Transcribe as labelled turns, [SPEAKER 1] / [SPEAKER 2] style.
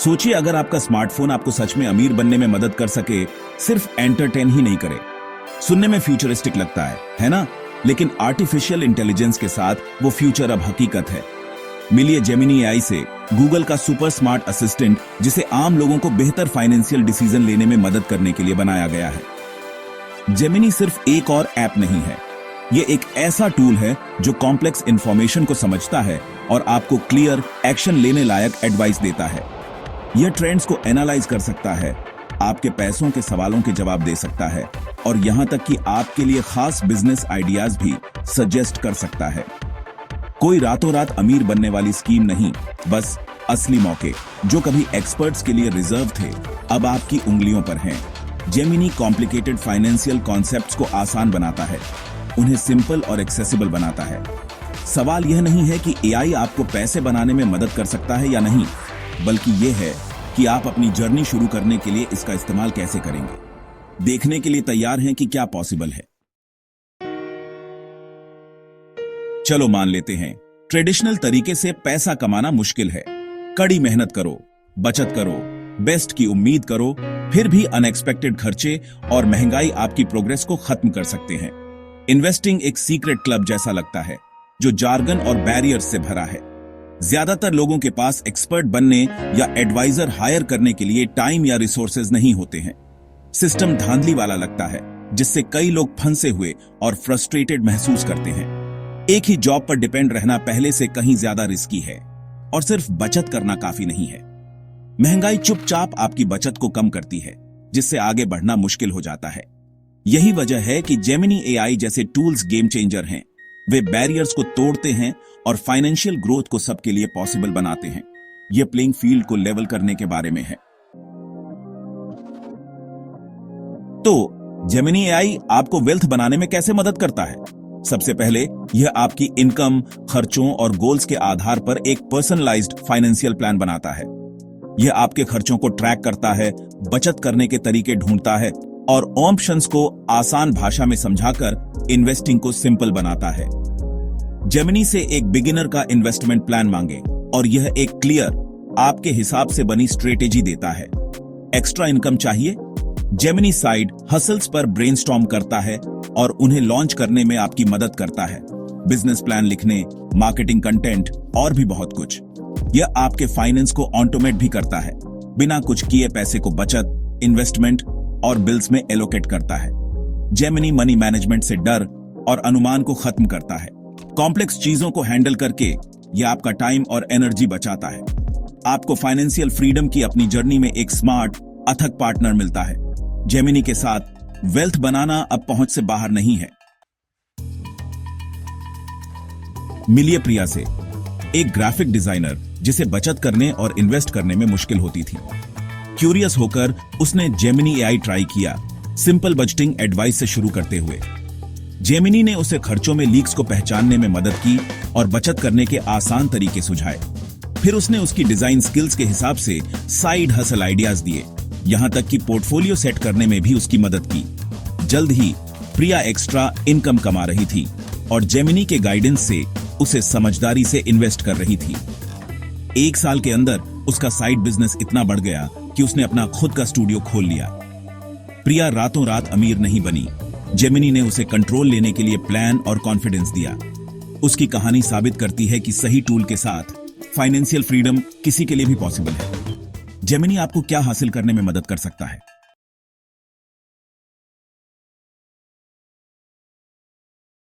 [SPEAKER 1] सोचिए अगर आपका स्मार्टफोन आपको सच में अमीर बनने में मदद कर सके, सिर्फ एंटरटेन ही नहीं करे। सुनने में फ्यूचरिस्टिक लगता है ना? लेकिन आर्टिफिशियल इंटेलिजेंस के साथ वो फ्यूचर अब हकीकत है। मिलिए जेमिनी एआई से, गूगल का सुपर स्मार्ट असिस्टेंट, जिसे आम लोगों को बेहतर फाइनेंशियल डिसीजन लेने में मदद करने के लिए बनाया गया है। जेमिनी सिर्फ एक और ऐप नहीं है, ये एक ऐसा टूल है जो कॉम्प्लेक्स इंफॉर्मेशन को समझता है और आपको क्लियर, एक्शन लेने लायक एडवाइस देता है। यह ट्रेंड्स को एनालाइज कर सकता है, आपके पैसों के सवालों के जवाब दे सकता है और यहां तक कि आपके लिए खास बिजनेस आइडियाज भी सजेस्ट कर सकता है। कोई रातों रात अमीर बनने वाली स्कीम नहीं, बस असली मौके जो कभी एक्सपर्ट्स के लिए रिजर्व थे, अब आपकी उंगलियों पर हैं। जेमिनी कॉम्प्लिकेटेड फाइनेंशियल कॉन्सेप्ट्स को आसान बनाता है, उन्हें सिंपल और एक्सेसिबल बनाता है। सवाल यह नहीं है कि एआई आपको पैसे बनाने में मदद कर सकता है या नहीं, बल्कि यह है कि आप अपनी जर्नी शुरू करने के लिए इसका इस्तेमाल कैसे करेंगे। देखने के लिए तैयार हैं कि क्या पॉसिबल है? चलो मान लेते हैं ट्रेडिशनल तरीके से पैसा कमाना मुश्किल है। कड़ी मेहनत करो, बचत करो, बेस्ट की उम्मीद करो, फिर भी अनएक्सपेक्टेड खर्चे और महंगाई आपकी प्रोग्रेस को खत्म कर सकते हैं। इन्वेस्टिंग एक सीक्रेट क्लब जैसा लगता है जो जार्गन और बैरियर्स से भरा है। ज्यादातर लोगों के पास एक्सपर्ट बनने या एडवाइजर हायर करने के लिए टाइम या रिसोर्सेज नहीं होते हैं। सिस्टम धांधली वाला लगता है, जिससे कई लोग फंसे हुए और फ्रस्ट्रेटेड महसूस करते हैं। एक ही जॉब पर डिपेंड रहना पहले से कहीं ज्यादा रिस्की है और सिर्फ बचत करना काफी नहीं है। महंगाई चुपचाप आपकी बचत को कम करती है, जिससे आगे बढ़ना मुश्किल हो जाता है। यही वजह है कि जेमिनी एआई जैसे टूल्स गेम चेंजर हैं। वे बैरियर्स को तोड़ते हैं और फाइनेंशियल ग्रोथ को सबके लिए पॉसिबल बनाते हैं। यह प्लेइंग फील्ड को लेवल करने के बारे में है। तो जेमिनी एआई आपको वेल्थ बनाने में कैसे मदद करता है? सबसे पहले यह आपकी इनकम, खर्चों और गोल्स के आधार पर एक पर्सनलाइज्ड फाइनेंशियल प्लान बनाता है। यह आपके खर्चों को ट्रैक करता है, बचत करने के तरीके ढूंढता है और ऑप्शंस को आसान भाषा में समझाकर इन्वेस्टिंग को सिंपल बनाता है। जेमिनी से एक बिगिनर का इन्वेस्टमेंट प्लान मांगे और यह एक क्लियर, आपके हिसाब से बनी स्ट्रेटेजी देता है। एक्स्ट्रा इनकम चाहिए? जेमिनी साइड हसल्स पर ब्रेनस्टॉर्म करता है और उन्हें लॉन्च करने में आपकी मदद करता है। बिजनेस प्लान लिखने, मार्केटिंग कंटेंट और भी बहुत कुछ। यह आपके फाइनेंस को ऑटोमेट भी करता है, बिना कुछ किए पैसे को बचत, इन्वेस्टमेंट और बिल्स में एलोकेट करता है। जेमिनी मनी मैनेजमेंट से डर और अनुमान को खत्म करता है। कॉम्प्लेक्स चीजों को हैंडल करके यह आपका टाइम और एनर्जी बचाता है। आपको फाइनेंशियल फ्रीडम की अपनी जर्नी में एक स्मार्ट, अथक पार्टनर मिलता है। जेमिनी के साथ वेल्थ बनाना अब पहुंच से बाहर नहीं है। मिलिए प्रिया से, एक ग्राफिक डिजाइनर जिसे बचत करने और इन्वेस्ट करने में मुश्किल होती थी। क्यूरियस होकर उसने जेमिनी एआई ट्राई किया, सिंपल बजटिंग एडवाइस से शुरू करते हुए। जेमिनी ने उसे खर्चों में लीक्स को पहचानने में मदद की और बचत करने के आसान तरीके सुझाए। फिर उसने उसकी डिजाइन स्किल्स के हिसाब से साइड हसल आइडियाज दिए, यहां तक कि पोर्टफोलियो सेट करने में भी उसकी मदद की। जल्द ही प्रिया एक्स्ट्रा इनकम कमा रही थी और जेमिनी के गाइडेंस से उसे समझदारी से इन्वेस्ट कर रही थी। 1 साल के अंदर उसका साइड बिजनेस इतना बढ़ गया कि उसने अपना खुद का स्टूडियो खोल लिया। प्रिया रातों रात अमीर नहीं बनी, जेमिनी ने उसे कंट्रोल लेने के लिए प्लान और कॉन्फिडेंस दिया। उसकी कहानी साबित करती है कि सही टूल के साथ फाइनेंशियल फ्रीडम किसी के लिए भी पॉसिबल है। जेमिनी आपको क्या हासिल करने में मदद कर सकता है?